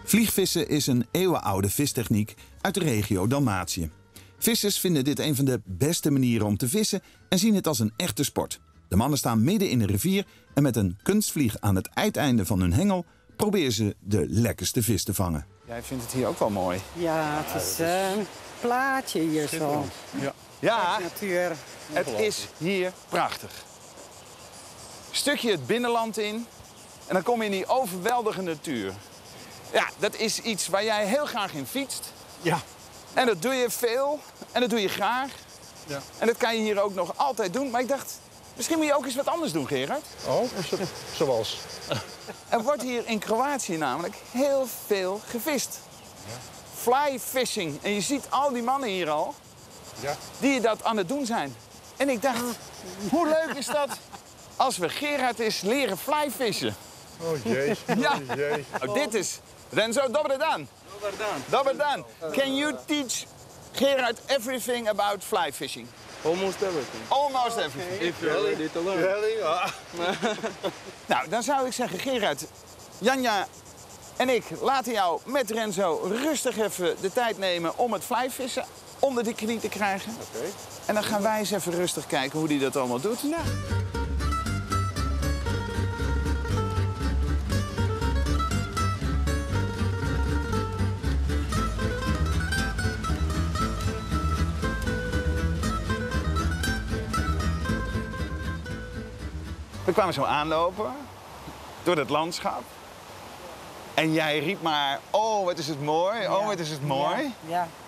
Vliegvissen is een eeuwenoude vistechniek uit de regio Dalmatië. Vissers vinden dit een van de beste manieren om te vissen en zien het als een echte sport. De mannen staan midden in een rivier en met een kunstvlieg aan het uiteinde van hun hengel proberen ze de lekkerste vis te vangen. Jij vindt het hier ook wel mooi. Ja, het is een plaatje hier zo. Ja, Natuur. het is hier prachtig. Stukje het binnenland in en dan kom je in die overweldigende natuur. Ja, dat is iets waar jij heel graag in fietst. Ja. En dat doe je veel en dat doe je graag. Ja. En dat kan je hier ook nog altijd doen. Maar ik dacht, misschien moet je ook eens wat anders doen, Gerard. Oh, zoals? Er wordt hier in Kroatië namelijk heel veel gevist. Ja. Fly fishing. En je ziet al die mannen hier al, die dat aan het doen zijn. En ik dacht, hoe leuk is dat als we Gerard eens leren flyfishen? Oh jee, Ja. oh jee. Oh, dit is Renzo, dobar dan. Dobar dan. Can you teach Gerard everything about fly fishing? Almost everything. Almost everything. If you're ready to learn. Nou, dan zou ik zeggen, Gerard, Janja en ik laten jou met Renzo rustig even de tijd nemen om het flyvissen onder de knie te krijgen. Oké. En dan gaan wij eens even rustig kijken hoe hij dat allemaal doet. Nou. We kwamen zo aanlopen door het landschap. En jij riep maar, oh wat is het mooi, oh wat is het mooi.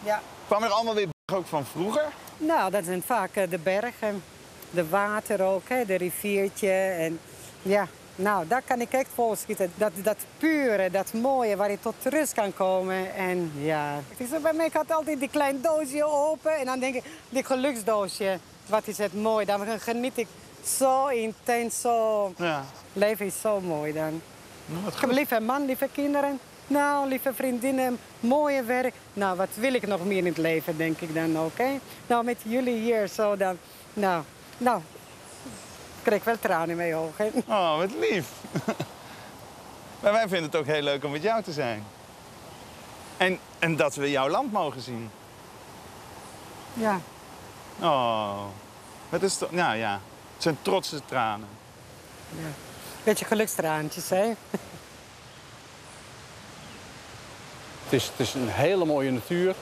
Ja. Kwam er allemaal weer ook van vroeger? Nou, dat zijn vaak de bergen, de water ook, hè, de riviertje. En ja, nou, daar kan ik echt voor schieten. Dat pure, dat mooie, waar je tot rust kan komen. En ja, het is bij mij, ik had altijd die klein doosje open. En dan denk ik, die geluksdoosje, wat is het mooi. Dan geniet ik zo intens, zo. Ja. Leven is zo mooi dan. Nou, wat Ik heb een lieve man, lieve kinderen. Nou, lieve vriendinnen, mooie werk. Nou, wat wil ik nog meer in het leven, denk ik dan ook, hè? Nou, met jullie hier zo dan. Nou, ik krijg wel tranen in mijn ogen. Oh, wat lief. Maar wij vinden het ook heel leuk om met jou te zijn. En dat we jouw land mogen zien. Ja. Oh, het is toch, nou ja, het zijn trotse tranen. Ja. Beetje gelukstraantjes, hè? Het is een hele mooie natuur.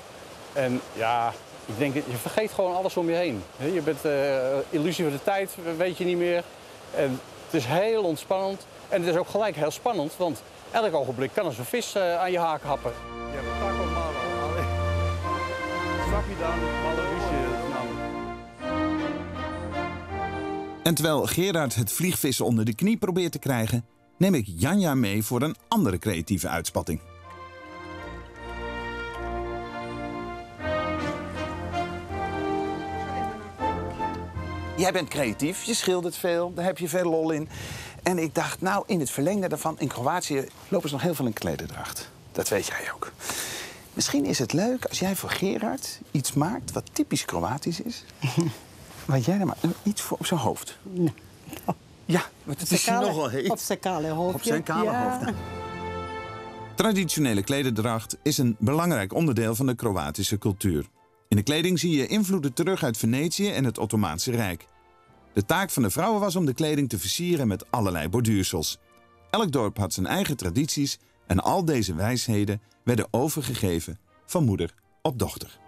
En ja, ik denk, je vergeet gewoon alles om je heen. Je bent illusie van de tijd, weet je niet meer. En het is heel ontspannend. En het is ook gelijk heel spannend, want elk ogenblik kan er zo'n vis aan je haak happen. Je hebt tak op malo. Snap je dan? Alle En terwijl Gerard het vliegvissen onder de knie probeert te krijgen, neem ik Janja mee voor een andere creatieve uitspatting. Jij bent creatief, je schildert veel, daar heb je veel lol in. En ik dacht, nou, in het verlengde daarvan, in Kroatië lopen ze nog heel veel in klederdracht. Dat weet jij ook. Misschien is het leuk als jij voor Gerard iets maakt wat typisch Kroatisch is. Wat jij dan maar iets voor op zijn hoofd. Nou. Ja, want het is nogal heet. Op zijn kale hoofd. Op zijn kale hoofd. Nou. Traditionele klederdracht is een belangrijk onderdeel van de Kroatische cultuur. In de kleding zie je invloeden terug uit Venetië en het Ottomaanse Rijk. De taak van de vrouwen was om de kleding te versieren met allerlei borduursels. Elk dorp had zijn eigen tradities en al deze wijsheden werden overgegeven van moeder op dochter.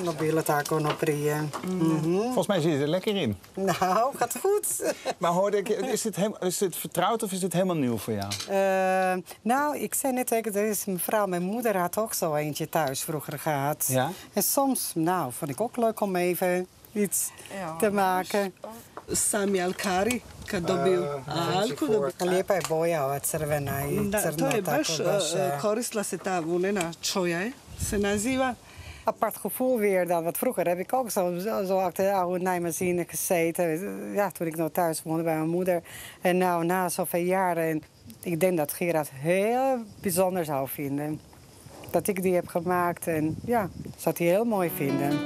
Mobiele taco nog prima. Volgens mij zit je er lekker in. Nou, gaat goed. Maar hoorde ik, is dit vertrouwd of is dit helemaal nieuw voor jou? Nou, ik zei net tegen deze mevrouw, mijn moeder had ook zo eentje thuis vroeger gehad. Ja? En soms, nou, vond ik ook leuk om even iets te maken. Sami alkari, kad dobiju alku. Lijepa je boja ova crvena i Da, crno. to je tako baš, koristila se ta vunena čoja, se naziva. Apart gevoel weer dan. Want vroeger heb ik ook zo achter de oude naaimachine gezeten. Ja, toen ik nog thuis woonde bij mijn moeder. En nou, na zoveel jaren. Ik denk dat Gerard heel bijzonder zou vinden. Dat ik die heb gemaakt. En ja, zou hij heel mooi vinden.